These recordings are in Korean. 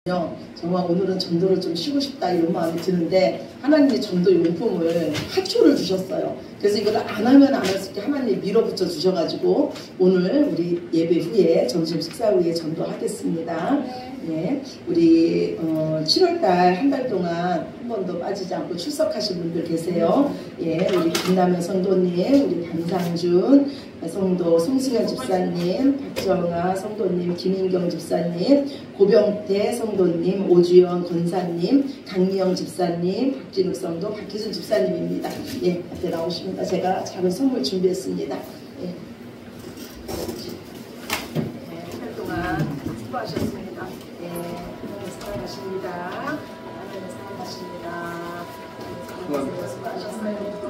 정말 오늘은 전도를 좀 쉬고 싶다 이런 마음이 드는데 하나님이 전도 용품을 화초를 주셨어요. 그래서 이걸 안 하면 안 할 수 있게 하나님이 밀어붙여 주셔가지고 오늘 우리 예배 후에 점심 식사 후에 전도하겠습니다. 네, 우리 7월달 한 달 동안 한 번도 빠지지 않고 출석하신 분들 계세요. 예, 우리 김남현 성도님, 우리 반상준 성도, 송승현 집사님, 박정아 성도님, 김인경 집사님, 고병태 성도님, 오주연 권사님, 강미영 집사님, 박진욱 성도, 박희순 집사님입니다. 예, 앞에 나오십니다. 제가 작은 선물 준비했습니다. 예. 한 달 동안 수고하셨습니다. 예, 하나님 사랑하십니다. 하나님 사랑하십니다. 수고하셨어요.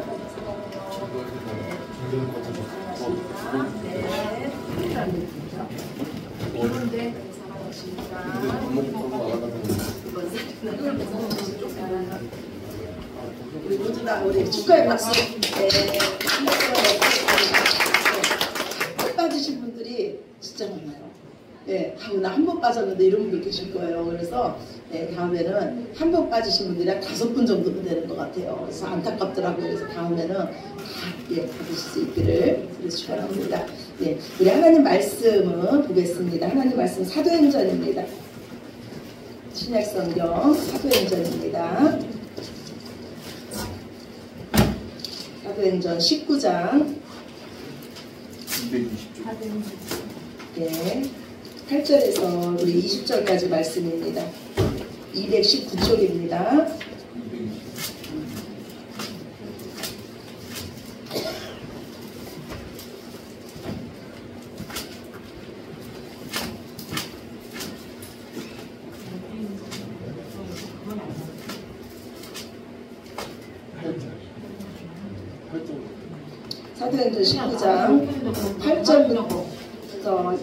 우리 모두 다 우리 축하의 박수. 빠지신 분들이 진짜 많아요. 네, 나 한 번 빠졌는데 이런 분들 계실 거예요. 그래서 네, 다음에는 한 번 빠지신 분들이 한 5분 정도면 되는 것 같아요. 그래서 안타깝더라고요. 그래서 다음에는 다 받으실 수 있기를 그래서 축원합니다. 네, 우리 하나님 말씀을 보겠습니다. 하나님 말씀 사도행전입니다. 신약성경 사도행전입니다. 사도행전 19장 네, 8절에서 우리 20절까지 말씀입니다. 219쪽입니다. 사도행전 19장 8절부터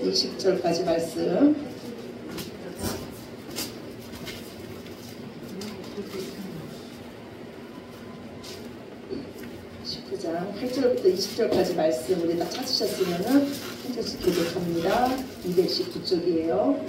20절까지 말씀. 장 8절부터 20절까지 말씀 우리 다 찾으셨으면은 한 절씩 교독합니다. 219쪽이에요.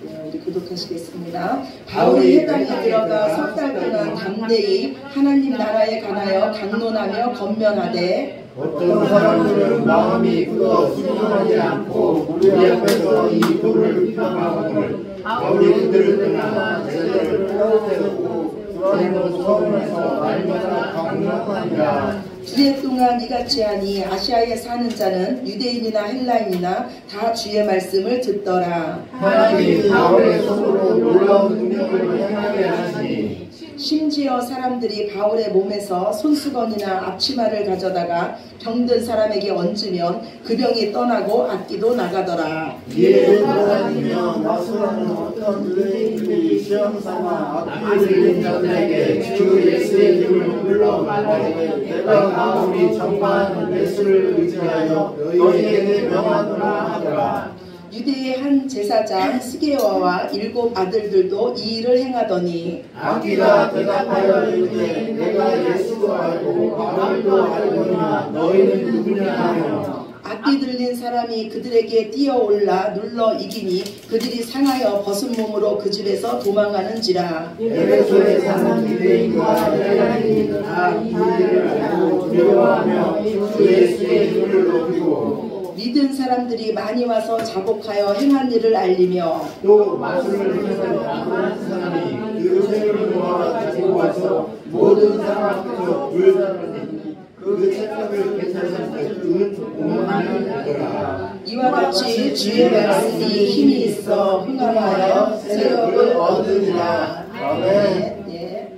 네, 우리 교독하시겠습니다. 바울이 회당에 들어가 석 달 동안 담대히 하나님 나라에 관하여 강론하며 권면하되 어떤 사람들은 마음이 굳어 순종하지 않고 우리 앞에서 이 도를 비방하거늘 바울이 그들을 떠나 제자를 빼앗아내고 주라는 서원에서 날마다 강론하니라. 주의 동안 이같이 하니 아시아에 사는 자는 유대인이나 헬라인이나 다 주의 말씀을 듣더라. 하나님이 바울의 손으로 놀라운 능력을 행하게 하시니 심지어 사람들이 바울의 몸에서 손수건이나 앞치마를 가져다가 병든 사람에게 얹으면 그 병이 떠나고 악기도 나가더라. 이에 돌아다니며 나수라는 어떤 유대인들이 시험삼아 앞에 들린 자들에게 주 예수의 이름을 불러 말하되 내가 바울이 전파하는 예수를 의지하여 너희에게 명하노라 하더라. 유대의 한 제사장 스게와와 7 아들들도 이 일을 행하더니 악기가 대답하여 이르되 내가 예수도 알고 바울도 알거니와 너희는 누구냐 하며 악기 들린 사람이 그들에게 뛰어올라 눌러 이기니 그들이 상하여 벗은 몸으로 그 집에서 도망하는지라. 에베소에 사는 유대인과 헬라인이 다 이 일을 알고 두려워하며 주 예수의 이름을 높이고 믿은 사람들이 많이 와서 자복하여 행한 일을 알리며 또 마술을 행하는 아브라함 사람이 그 세를 모아 가지고 와서 모든 사람 앞에서 불사르니 그 책값을 계산할 때 은 5만을 하더라. 이와 같이 주의 말씀이 힘이 있어 흥하여 세력을 얻으리라. 아멘. 네,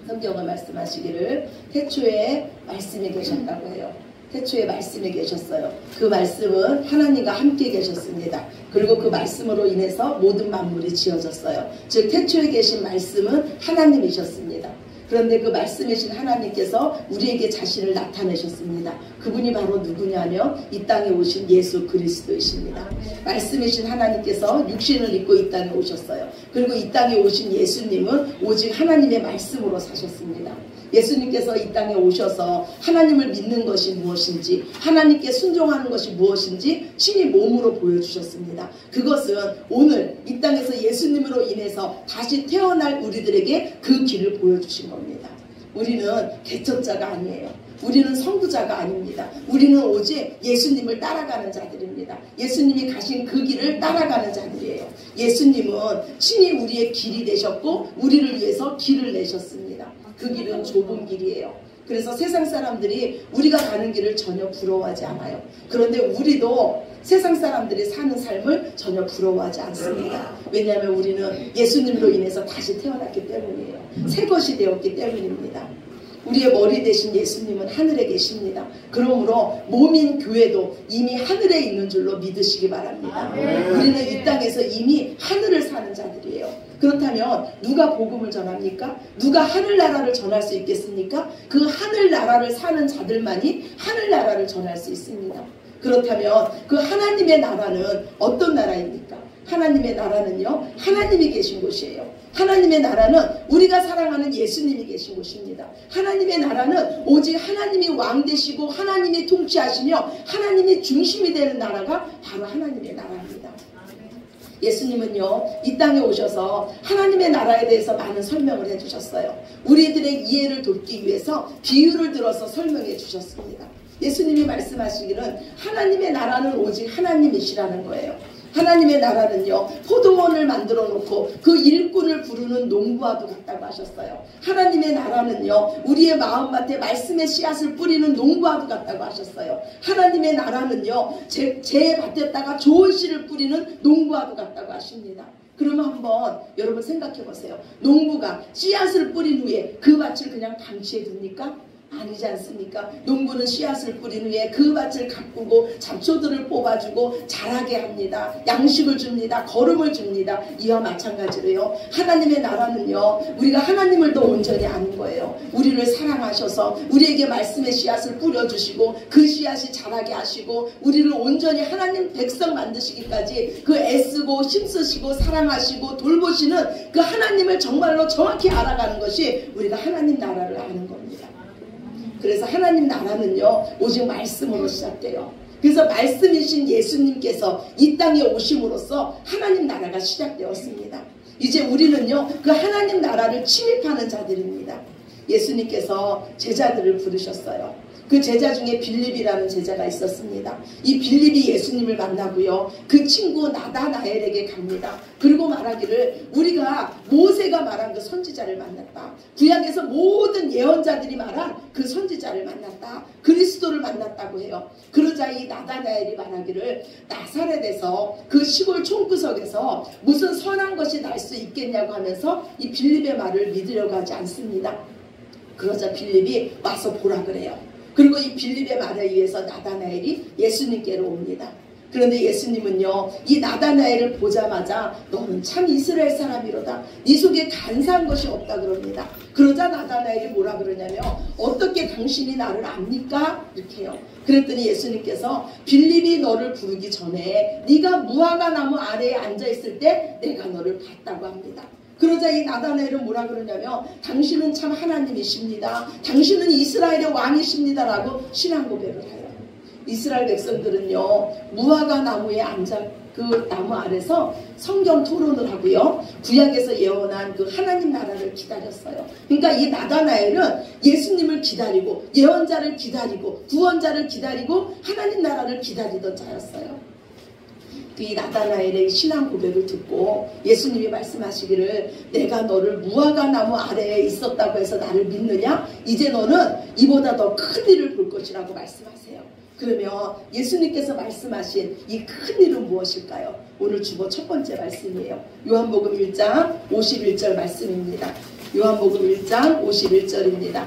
성경을 말씀하시기를 태초에 말씀이 계셨다고 해요. 태초에 말씀이 계셨어요. 그 말씀은 하나님과 함께 계셨습니다. 그리고 그 말씀으로 인해서 모든 만물이 지어졌어요. 즉 태초에 계신 말씀은 하나님이셨습니다. 그런데 그 말씀이신 하나님께서 우리에게 자신을 나타내셨습니다. 그분이 바로 누구냐면 이 땅에 오신 예수 그리스도이십니다. 말씀이신 하나님께서 육신을 입고 이 땅에 오셨어요. 그리고 이 땅에 오신 예수님은 오직 하나님의 말씀으로 사셨습니다. 예수님께서 이 땅에 오셔서 하나님을 믿는 것이 무엇인지, 하나님께 순종하는 것이 무엇인지 친히 몸으로 보여주셨습니다. 그것은 오늘 이 땅에서 예수님으로 인해서 다시 태어날 우리들에게 그 길을 보여주신 겁니다. 우리는 개척자가 아니에요. 우리는 선구자가 아닙니다. 우리는 오직 예수님을 따라가는 자들입니다. 예수님이 가신 그 길을 따라가는 자들이에요. 예수님은 친히 우리의 길이 되셨고 우리를 위해서 길을 내셨습니다. 그 길은 좁은 길이에요. 그래서 세상 사람들이 우리가 가는 길을 전혀 부러워하지 않아요. 그런데 우리도 세상 사람들이 사는 삶을 전혀 부러워하지 않습니다. 왜냐하면 우리는 예수님으로 인해서 다시 태어났기 때문이에요. 새 것이 되었기 때문입니다. 우리의 머리 대신 예수님은 하늘에 계십니다. 그러므로 몸인 교회도 이미 하늘에 있는 줄로 믿으시기 바랍니다. 우리는 이 땅에서 이미 하늘을 사는 자들이에요. 그렇다면 누가 복음을 전합니까? 누가 하늘나라를 전할 수 있겠습니까? 그 하늘나라를 사는 자들만이 하늘나라를 전할 수 있습니다. 그렇다면 그 하나님의 나라는 어떤 나라입니까? 하나님의 나라는요, 하나님이 계신 곳이에요. 하나님의 나라는 우리가 사랑하는 예수님이 계신 곳입니다. 하나님의 나라는 오직 하나님이 왕 되시고 하나님이 통치하시며 하나님이 중심이 되는 나라가 바로 하나님의 나라입니다. 예수님은요, 이 땅에 오셔서 하나님의 나라에 대해서 많은 설명을 해주셨어요. 우리들의 이해를 돕기 위해서 비유를 들어서 설명해 주셨습니다. 예수님이 말씀하시기는 하나님의 나라는 오직 하나님이시라는 거예요. 하나님의 나라는요, 포도원을 만들어 놓고 그 일꾼을 부르는 농부와도 같다고 하셨어요. 하나님의 나라는요, 우리의 마음밭에 말씀의 씨앗을 뿌리는 농부와도 같다고 하셨어요. 하나님의 나라는요, 제 밭에다가 좋은 씨를 뿌리는 농부와도 같다고 하십니다. 그러면 한번 여러분 생각해 보세요. 농부가 씨앗을 뿌린 후에 그 밭을 그냥 방치해 둡니까? 아니지 않습니까? 농부는 씨앗을 뿌린 후에 그 밭을 가꾸고 잡초들을 뽑아주고 자라게 합니다. 양식을 줍니다. 거름을 줍니다. 이와 마찬가지로요, 하나님의 나라는요, 우리가 하나님을 더 온전히 아는 거예요. 우리를 사랑하셔서 우리에게 말씀의 씨앗을 뿌려주시고 그 씨앗이 자라게 하시고 우리를 온전히 하나님 백성 만드시기까지 그 애쓰고 힘쓰시고 사랑하시고 돌보시는 그 하나님을 정말로 정확히 알아가는 것이 우리가 하나님 나라를 아는 겁니다. 그래서 하나님 나라는요, 오직 말씀으로 시작돼요. 그래서 말씀이신 예수님께서 이 땅에 오심으로써 하나님 나라가 시작되었습니다. 이제 우리는요, 그 하나님 나라를 침입하는 자들입니다. 예수님께서 제자들을 부르셨어요. 그 제자 중에 빌립이라는 제자가 있었습니다. 이 빌립이 예수님을 만나고요, 그 친구 나다나엘에게 갑니다. 그리고 말하기를 우리가 모세가 말한 그 선지자를 만났다. 구약에서 모든 예언자들이 말한 그 선지자를 만났다. 그리스도를 만났다고 해요. 그러자 이 나다나엘이 말하기를 나사렛에서 그 시골 총구석에서 무슨 선한 것이 날 수 있겠냐고 하면서 이 빌립의 말을 믿으려고 하지 않습니다. 그러자 빌립이 와서 보라 그래요. 그리고 이 빌립의 말에 의해서 나다나엘이 예수님께로 옵니다. 그런데 예수님은요, 이 나다나엘을 보자마자 너는 참 이스라엘 사람이로다. 네 속에 간사한 것이 없다 그럽니다. 그러자 나다나엘이 뭐라 그러냐면 어떻게 당신이 나를 압니까? 이렇게 해요. 그랬더니 예수님께서 빌립이 너를 부르기 전에 네가 무화과 나무 아래에 앉아있을 때 내가 너를 봤다고 합니다. 그러자 이 나다나엘은 뭐라 그러냐면 당신은 참 하나님이십니다. 당신은 이스라엘의 왕이십니다라고 신앙 고백을 해요. 이스라엘 백성들은요, 무화과 나무에 앉아 그 나무 아래서 성경 토론을 하고요, 구약에서 예언한 그 하나님 나라를 기다렸어요. 그러니까 이 나다나엘은 예수님을 기다리고 예언자를 기다리고 구원자를 기다리고 하나님 나라를 기다리던 자였어요. 이 나다나엘의 신앙 고백을 듣고 예수님이 말씀하시기를 내가 너를 무화과 나무 아래에 있었다고 해서 나를 믿느냐? 이제 너는 이보다 더 큰 일을 볼 것이라고 말씀하세요. 그러면 예수님께서 말씀하신 이 큰 일은 무엇일까요? 오늘 주보 첫 번째 말씀이에요. 요한복음 1장 51절 말씀입니다. 요한복음 1장 51절입니다.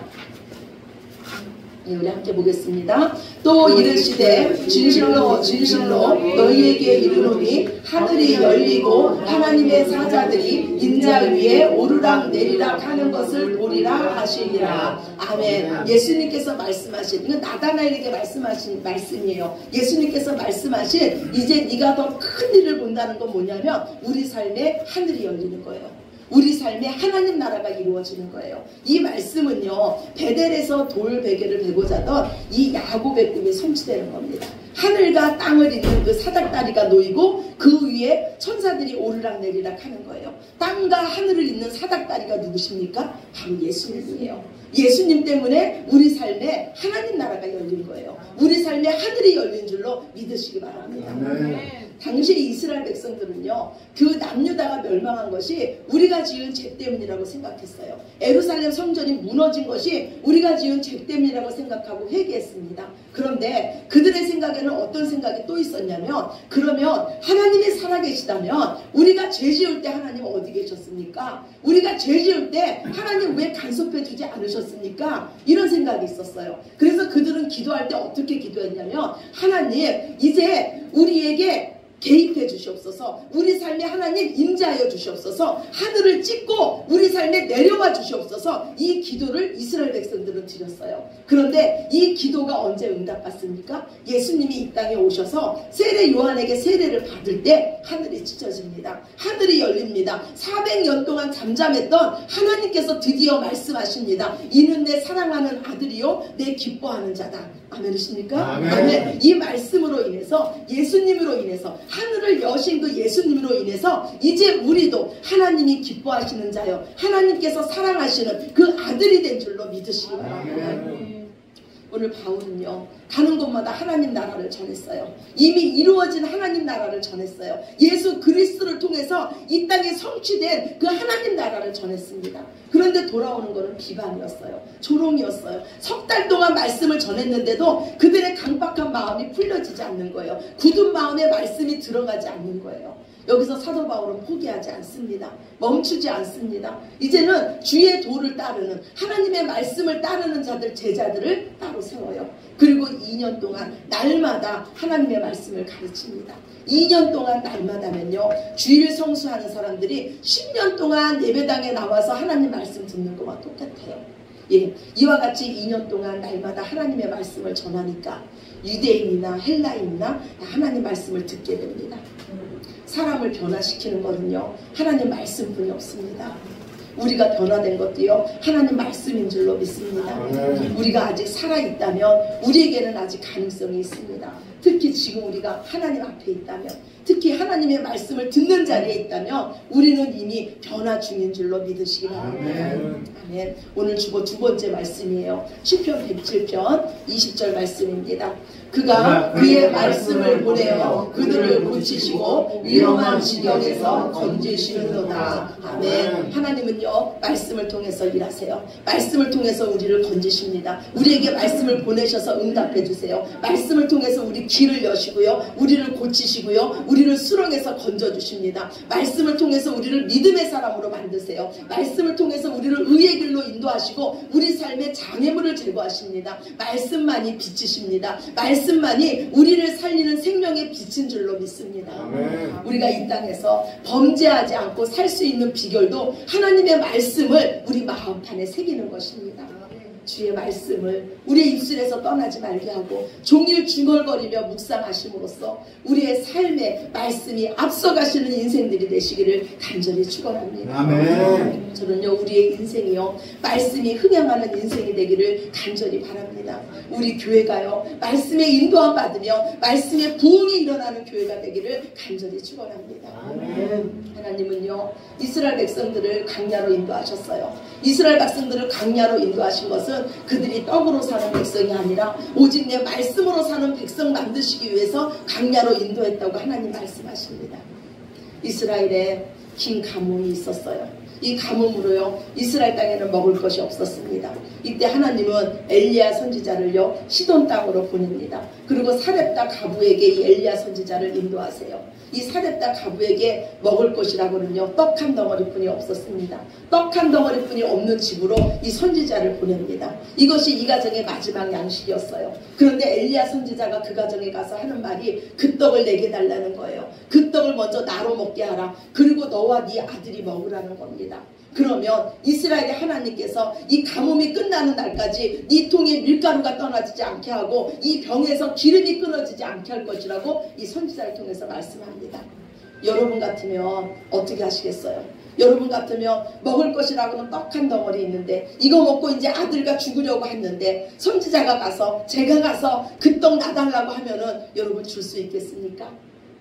우리 함께 보겠습니다. 또 이르시되 진실로 진실로 너희에게 이르노니 하늘이 열리고 하나님의 사자들이 인자 위에 오르락 내리락 하는 것을 보리라 하시니라. 아멘. 예수님께서 말씀하신, 이건 나다나엘에게 말씀하신 말씀이에요. 예수님께서 말씀하신 이제 네가 더 큰 일을 본다는 건 뭐냐면 우리 삶에 하늘이 열리는 거예요. 우리 삶에 하나님 나라가 이루어지는 거예요. 이 말씀은요, 베델에서 돌 베개를 베고 자던 이 야곱의 꿈이 성취되는 겁니다. 하늘과 땅을 잇는 그 사닥다리가 놓이고 그 위에 천사들이 오르락내리락 하는 거예요. 땅과 하늘을 잇는 사닥다리가 누구십니까? 바로 예수님이에요. 예수님 때문에 우리 삶에 하나님 나라가 열린 거예요. 우리 삶에 하늘이 열린 줄로 믿으시기 바랍니다. 당시에 이스라엘 백성들은요, 그 남유다가 멸망한 것이 우리가 지은 죄 때문이라고 생각했어요. 예루살렘 성전이 무너진 것이 우리가 지은 죄 때문이라고 생각하고 회개했습니다. 그런데 그들의 생각에는 어떤 생각이 또 있었냐면, 그러면 하나님이 살아계시다면 우리가 죄 지을 때 하나님 어디 계셨습니까? 우리가 죄 지을 때 하나님 왜 간섭해 주지 않으셨습니까? 이런 생각이 있었어요. 그래서 그들은 기도할 때 어떻게 기도했냐면, 하나님 이제 우리에게 개입해 주시옵소서. 우리 삶에 하나님 임재하여 주시옵소서. 하늘을 찢고 우리 삶에 내려와 주시옵소서. 이 기도를 이스라엘 백성들은 드렸어요. 그런데 이 기도가 언제 응답받습니까? 예수님이 이 땅에 오셔서 세례 요한에게 세례를 받을 때 하늘이 찢어집니다. 하늘이 열립니다. 400년 동안 잠잠했던 하나님께서 드디어 말씀하십니다. 이는 내 사랑하는 아들이요 내 기뻐하는 자다. 아멘이십니까? 아멘. 이 말씀으로 인해서, 예수님으로 인해서, 하늘을 여신 그 예수님으로 인해서 이제 우리도 하나님이 기뻐하시는 자요, 하나님께서 사랑하시는 그 아들이 된 줄로 믿으시기 바랍니다. 오늘 바울은요, 가는 곳마다 하나님 나라를 전했어요. 이미 이루어진 하나님 나라를 전했어요. 예수 그리스도를 통해서 이 땅에 성취된 그 하나님 나라를 전했습니다. 그런데 돌아오는 것은 비방이었어요. 조롱이었어요. 석 달 동안 말씀을 전했는데도 그들의 강박한 마음이 풀려지지 않는 거예요. 굳은 마음에 말씀이 들어가지 않는 거예요. 여기서 사도 바울은 포기하지 않습니다. 멈추지 않습니다. 이제는 주의 도를 따르는, 하나님의 말씀을 따르는 자들, 제자들을 따로 세워요. 그리고 2년 동안 날마다 하나님의 말씀을 가르칩니다. 2년 동안 날마다면요, 주일 성수하는 사람들이 10년 동안 예배당에 나와서 하나님 말씀 듣는 것과 똑같아요. 예, 이와 같이 2년 동안 날마다 하나님의 말씀을 전하니까 유대인이나 헬라인이나 하나님 말씀을 듣게 됩니다. 사람을 변화시키는 것은요, 하나님 말씀뿐이 없습니다. 우리가 변화된 것도요, 하나님 말씀인 줄로 믿습니다. 우리가 아직 살아있다면 우리에게는 아직 가능성이 있습니다. 특히 지금 우리가 하나님 앞에 있다면, 특히 하나님의 말씀을 듣는 자리에 있다면 우리는 이미 변화 중인 줄로 믿으시기 바랍니다. 아멘. 오늘 주보 두 번째 말씀이에요. 시편 107편 20절 말씀입니다. 그가 그의 말씀을 보내어 그들을 고치시고 위험한 지경에서 건지시는도다. 아멘. 하나님은요, 말씀을 통해서 일하세요. 말씀을 통해서 우리를 건지십니다. 우리에게 말씀을 보내셔서 응답해 주세요. 말씀을 통해서 우리 길을 여시고요, 우리를 고치시고요, 우리를 수렁에서 건져주십니다. 말씀을 통해서 우리를 믿음의 사람으로 만드세요. 말씀을 통해서 우리를 의의 길로 인도하시고 우리 삶의 장애물을 제거하십니다. 말씀만이 빛이십니다. 말씀만이 우리를 살리는 생명의 빛인 줄로 믿습니다. 아멘. 우리가 이 땅에서 범죄하지 않고 살 수 있는 비결도 하나님의 말씀을 우리 마음판에 새기는 것입니다. 주의 말씀을 우리의 입술에서 떠나지 말게 하고 종일 중얼거리며 묵상하심으로써 우리의 삶에 말씀이 앞서가시는 인생들이 되시기를 간절히 축원합니다. 아멘. 저는요, 우리의 인생이요, 말씀이 흥행하는 인생이 되기를 간절히 바랍니다. 우리 교회가요, 말씀에 인도함 받으며 말씀의 부흥이 일어나는 교회가 되기를 간절히 축원합니다. 아멘. 하나님은요, 이스라엘 백성들을 광야로 인도하셨어요. 이스라엘 백성들을 광야로 인도하신 것은 그들이 떡으로 사는 백성이 아니라 오직 내 말씀으로 사는 백성 만드시기 위해서 광야로 인도했다고 하나님 말씀하십니다. 이스라엘에 긴 가뭄이 있었어요. 이 가뭄으로요, 이스라엘 땅에는 먹을 것이 없었습니다. 이때 하나님은 엘리야 선지자를요, 시돈 땅으로 보냅니다. 그리고 사렙다 가부에게 이 엘리야 선지자를 인도하세요. 이 사렙다 가부에게 먹을 것이라고는요, 떡 한 덩어리뿐이 없었습니다. 떡 한 덩어리뿐이 없는 집으로 이 선지자를 보냅니다. 이것이 이 가정의 마지막 양식이었어요. 그런데 엘리야 선지자가 그 가정에 가서 하는 말이 그 떡을 내게 달라는 거예요. 그 떡을 먼저 나로 먹게 하라. 그리고 너와 네 아들이 먹으라는 겁니다. 그러면 이스라엘의 하나님께서 이 가뭄이 끝나는 날까지 이 통에 밀가루가 떠나지지 않게 하고 이 병에서 기름이 끊어지지 않게 할 것이라고 이 선지자를 통해서 말씀합니다. 여러분 같으면 어떻게 하시겠어요? 여러분 같으면 먹을 것이라고는 떡 한 덩어리 있는데 이거 먹고 이제 아들과 죽으려고 했는데 선지자가 가서 제가 가서 그 떡 놔달라고 하면은 여러분 줄 수 있겠습니까?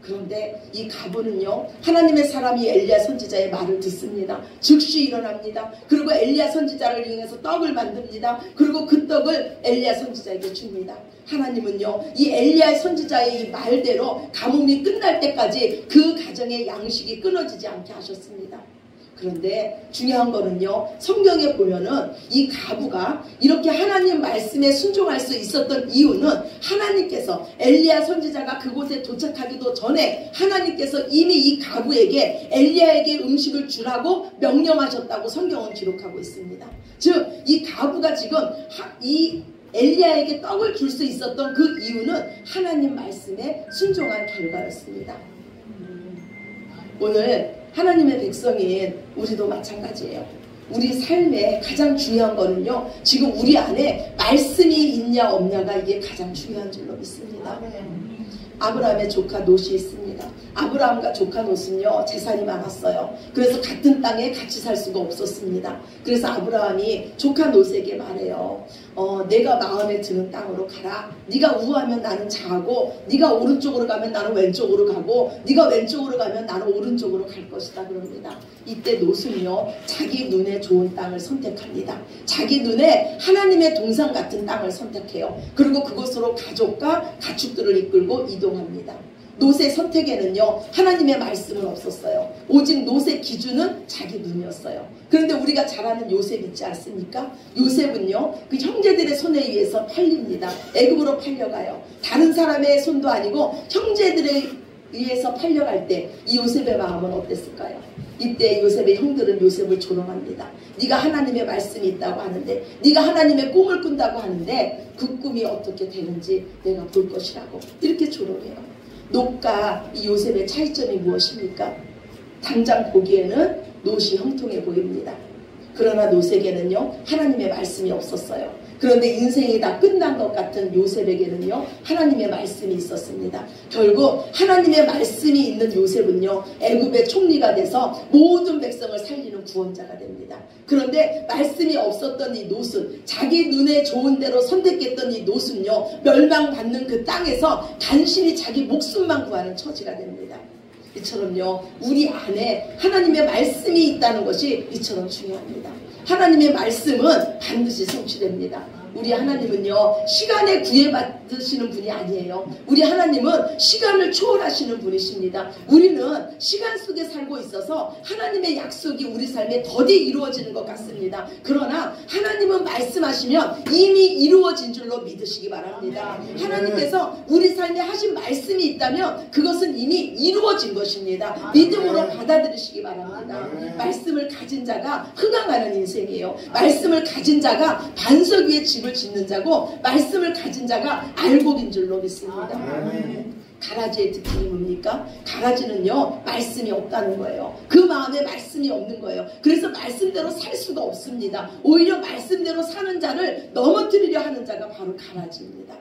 그런데 이 가부는요, 하나님의 사람이 엘리야 선지자의 말을 듣습니다. 즉시 일어납니다. 그리고 엘리야 선지자를 이용해서 떡을 만듭니다. 그리고 그 떡을 엘리야 선지자에게 줍니다. 하나님은요, 이 엘리야 선지자의 이 말대로 가뭄이 끝날 때까지 그 가정의 양식이 끊어지지 않게 하셨습니다. 그런데 중요한 거는요, 성경에 보면은 이 가부가 이렇게 하나님 말씀에 순종할 수 있었던 이유는 하나님께서 엘리야 선지자가 그곳에 도착하기도 전에 하나님께서 이미 이 가부에게 엘리야에게 음식을 주라고 명령하셨다고 성경은 기록하고 있습니다. 즉 이 가부가 지금 이 엘리야에게 떡을 줄 수 있었던 그 이유는 하나님 말씀에 순종한 결과였습니다. 오늘 하나님의 백성인 우리도 마찬가지예요. 우리 삶에 가장 중요한 거는요, 지금 우리 안에 말씀이 있냐 없냐가 이게 가장 중요한 줄로 믿습니다. 아브라함의 조카 롯이 있습니다. 아브라함과 조카 롯은요, 재산이 많았어요. 그래서 같은 땅에 같이 살 수가 없었습니다. 그래서 아브라함이 조카 롯에게 말해요. 내가 마음에 드는 땅으로 가라. 네가 우하면 나는 좌하고, 네가 오른쪽으로 가면 나는 왼쪽으로 가고, 네가 왼쪽으로 가면 나는 오른쪽으로 갈 것이다 그럽니다. 이때 롯은요, 자기 눈에 좋은 땅을 선택합니다. 자기 눈에 하나님의 동산 같은 땅을 선택해요. 그리고 그곳으로 가족과 가축들을 이끌고 이동합니다. 롯의 선택에는요, 하나님의 말씀은 없었어요. 오직 롯의 기준은 자기 눈이었어요. 그런데 우리가 잘 아는 요셉 있지 않습니까? 요셉은요, 그 형제들의 손에 의해서 팔립니다. 애굽으로 팔려가요. 다른 사람의 손도 아니고 형제들에 의해서 팔려갈 때 이 요셉의 마음은 어땠을까요? 이때 요셉의 형들은 요셉을 조롱합니다. 네가 하나님의 말씀이 있다고 하는데, 네가 하나님의 꿈을 꾼다고 하는데 그 꿈이 어떻게 되는지 내가 볼 것이라고 이렇게 조롱해요. 롯과 이 요셉의 차이점이 무엇입니까? 당장 보기에는 롯이 형통해 보입니다. 그러나 롯에게는요, 하나님의 말씀이 없었어요. 그런데 인생이 다 끝난 것 같은 요셉에게는요, 하나님의 말씀이 있었습니다. 결국 하나님의 말씀이 있는 요셉은요, 애굽의 총리가 돼서 모든 백성을 살리는 구원자가 됩니다. 그런데 말씀이 없었던 이 롯은, 자기 눈에 좋은 대로 선택했던 이 롯은요, 멸망받는 그 땅에서 간신히 자기 목숨만 구하는 처지가 됩니다. 이처럼요, 우리 안에 하나님의 말씀이 있다는 것이 이처럼 중요합니다. 하나님의 말씀은 반드시 성취됩니다. 우리 하나님은요, 시간에 구애받으시는 분이 아니에요. 우리 하나님은 시간을 초월하시는 분이십니다. 우리는 시간 속에 살고 있어서 하나님의 약속이 우리 삶에 더디 이루어지는 것 같습니다. 그러나 하나님은 말씀하시면 이미 이루어진 줄로 믿으시기 바랍니다. 하나님께서 우리 삶에 하신 말씀이 있다면 그것은 이미 이루어진 것입니다. 믿음으로 받아들이시기 바랍니다. 말씀을 가진 자가 흥황하는 인생이에요. 말씀을 가진 자가 반석 위에 집을 짓는 자고, 말씀을 가진 자가 알곡인 줄로 믿습니다. 가라지의 특징이 뭡니까? 가라지는요, 말씀이 없다는 거예요. 그 마음에 말씀이 없는 거예요. 그래서 말씀대로 살 수가 없습니다. 오히려 말씀대로 사는 자를 넘어뜨리려 하는 자가 바로 가라지입니다.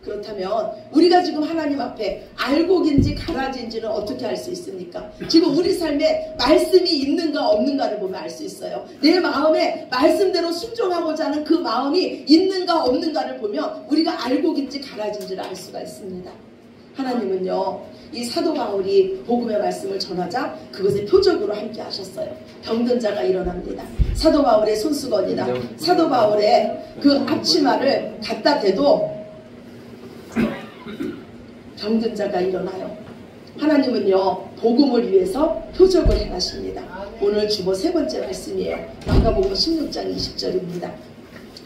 그렇다면 우리가 지금 하나님 앞에 알곡인지 가라지인지는 어떻게 알 수 있습니까? 지금 우리 삶에 말씀이 있는가 없는가를 보면 알 수 있어요. 내 마음에 말씀대로 순종하고자 하는 그 마음이 있는가 없는가를 보면 우리가 알곡인지 가라지인지를 알 수가 있습니다. 하나님은요, 이 사도 바울이 복음의 말씀을 전하자 그것의 표적으로 함께 하셨어요. 병든 자가 일어납니다. 사도 바울의 손수건이나 사도 바울의 그 앞치마를 갖다 대도 병든 자가 일어나요. 하나님은요, 복음을 위해서 표적을 행하십니다. 오늘 주보 세 번째 말씀이에요. 마가복음 16장 20절입니다.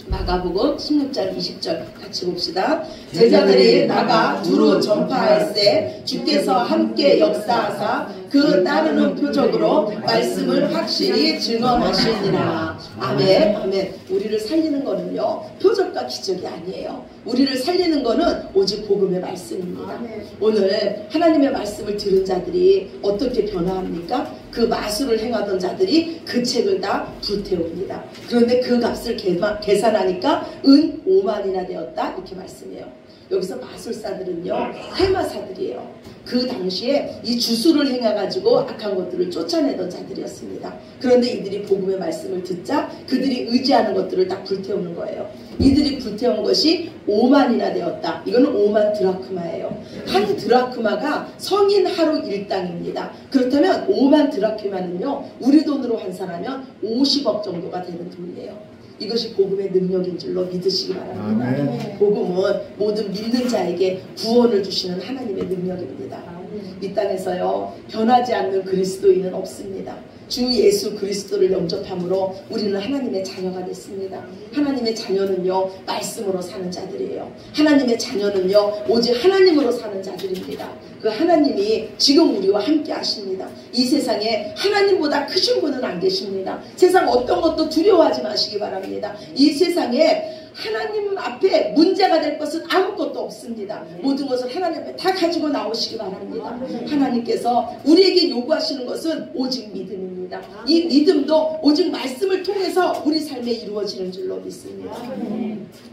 마가복음 16장 20절 같이 봅시다. 제자들이 나가 두루 전파할세 주께서 함께 역사하사 그 따르는 표적으로 말씀을 확실히 증언하시니라. 아멘. 아멘. 우리를 살리는 거는요, 표적과 기적이 아니에요. 우리를 살리는 거는 오직 복음의 말씀입니다. 오늘 하나님의 말씀을 들은 자들이 어떻게 변화합니까? 그 마술을 행하던 자들이 그 책을 다 불태웁니다. 그런데 그 값을 계산하니까 은 5만이나 되었다, 이렇게 말씀해요. 여기서 마술사들은요 해마사들이에요. 그 당시에 이 주술을 행해가지고 악한 것들을 쫓아내던 자들이었습니다. 그런데 이들이 복음의 말씀을 듣자 그들이 의지하는 것들을 딱 불태우는 거예요. 이들이 불태운 것이 5만이나 되었다. 이거는 5만 드라크마예요. 한 드라크마가 성인 하루 일당입니다. 그렇다면 5만 드라크마는요 우리 돈으로 환산하면 50억 정도가 되는 돈이에요. 이것이 복음의 능력인 줄로 믿으시기 바랍니다. 아멘. 복음은 모든 믿는 자에게 구원을 주시는 하나님의 능력입니다. 이 땅에서요 변하지 않는 그리스도인은 없습니다. 주 예수 그리스도를 영접함으로 우리는 하나님의 자녀가 됐습니다. 하나님의 자녀는요 말씀으로 사는 자들이에요. 하나님의 자녀는요 오직 하나님으로 사는 자들입니다. 그 하나님이 지금 우리와 함께 하십니다. 이 세상에 하나님보다 크신 분은 안 계십니다. 세상 어떤 것도 두려워하지 마시기 바랍니다. 이 세상에 하나님 앞에 문제가 될 것은 아무것도 없습니다. 모든 것을 하나님 앞에 다 가지고 나오시기 바랍니다. 하나님께서 우리에게 요구하시는 것은 오직 믿음입니다. 이 믿음도 오직 말씀을 통해서 우리 삶에 이루어지는 줄로 믿습니다.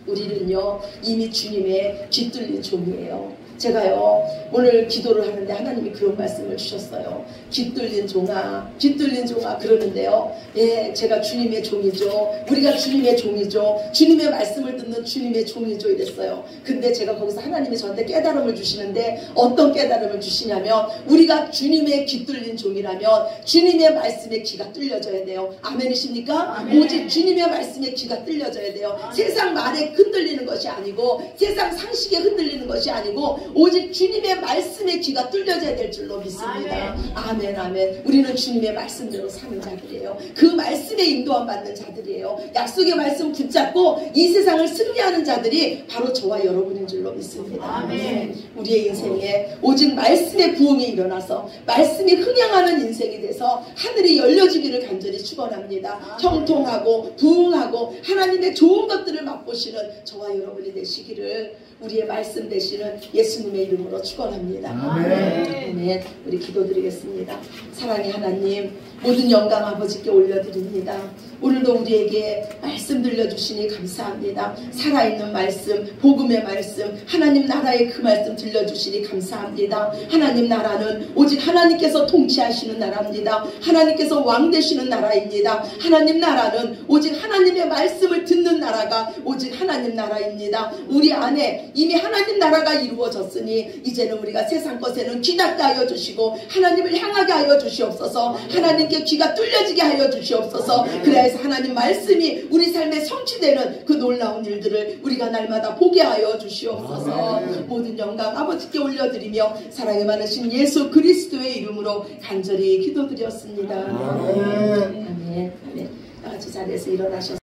우리는요 이미 주님의 깃들린 종이에요. 제가요 오늘 기도를 하는데 하나님이 그런 말씀을 주셨어요. 깃들린 종아 깃들린 종아 그러는데요. 예, 제가 주님의 종이죠. 우리가 주님의 종이죠. 주님의 말씀을 듣는 주님의 종이죠 이랬어요. 근데 제가 거기서 하나님이 저한테 깨달음을 주시는데 어떤 깨달음을 주시냐면 우리가 주님의 깃들린 종이라면 주님의 말씀에 귀가 뚫려져야 돼요. 아멘이십니까? 아멘. 오직 주님의 말씀에 귀가 뚫려져야 돼요. 세상 말에 흔들리는 것이 아니고 세상 상식에 흔들리는 것이 아니고 오직 주님의 말씀에 귀가 뚫려져야 될 줄로 믿습니다. 아멘 아멘. 우리는 주님의 말씀대로 사는 자들이에요. 그 말씀에 인도함 받는 자들이에요. 약속의 말씀 붙잡고 이 세상을 승리하는 자들이 바로 저와 여러분인 줄로 믿습니다. 아멘. 우리의 인생에 오직 말씀의 부흥이 일어나서 말씀이 흥양하는 인생이 돼서 하늘이 열려지기를 간절히 축원합니다. 형통하고 부흥하고 하나님의 좋은 것들을 맛보시는 저와 여러분이 되시기를 우리의 말씀 되시는 예수님의 이름으로 축원합니다. 아멘. 우리 기도드리겠습니다. 사랑의 하나님 모든 영광 아버지께 올려드립니다. 오늘도 우리에게 말씀 들려주시니 감사합니다. 살아있는 말씀, 복음의 말씀, 하나님 나라의 그 말씀 들려주시니 감사합니다. 하나님 나라는 오직 하나님께서 통치하시는 나라입니다. 하나님께서 왕 되시는 나라입니다. 하나님 나라는 오직 하나님의 말씀을 듣는 나라가 오직 하나님 나라입니다. 우리 안에 이미 하나님 나라가 이루어졌으니 이제는 우리가 세상 것에는 귀 닫게 하여 주시고 하나님을 향하게 하여 주시옵소서. 하나님께 귀가 뚫려지게 하여 주시옵소서. 그래서 하나님 말씀이 우리 삶에 성취되는 그 놀라운 일들을 우리가 날마다 보게 하여 주시옵소서. 모든 영광 아버지께 올려드리며 사랑이 많으신 예수 그리스도의 이름으로 간절히 기도드렸습니다. 아멘. 아멘. 다 같이 자리에서 일어나셔서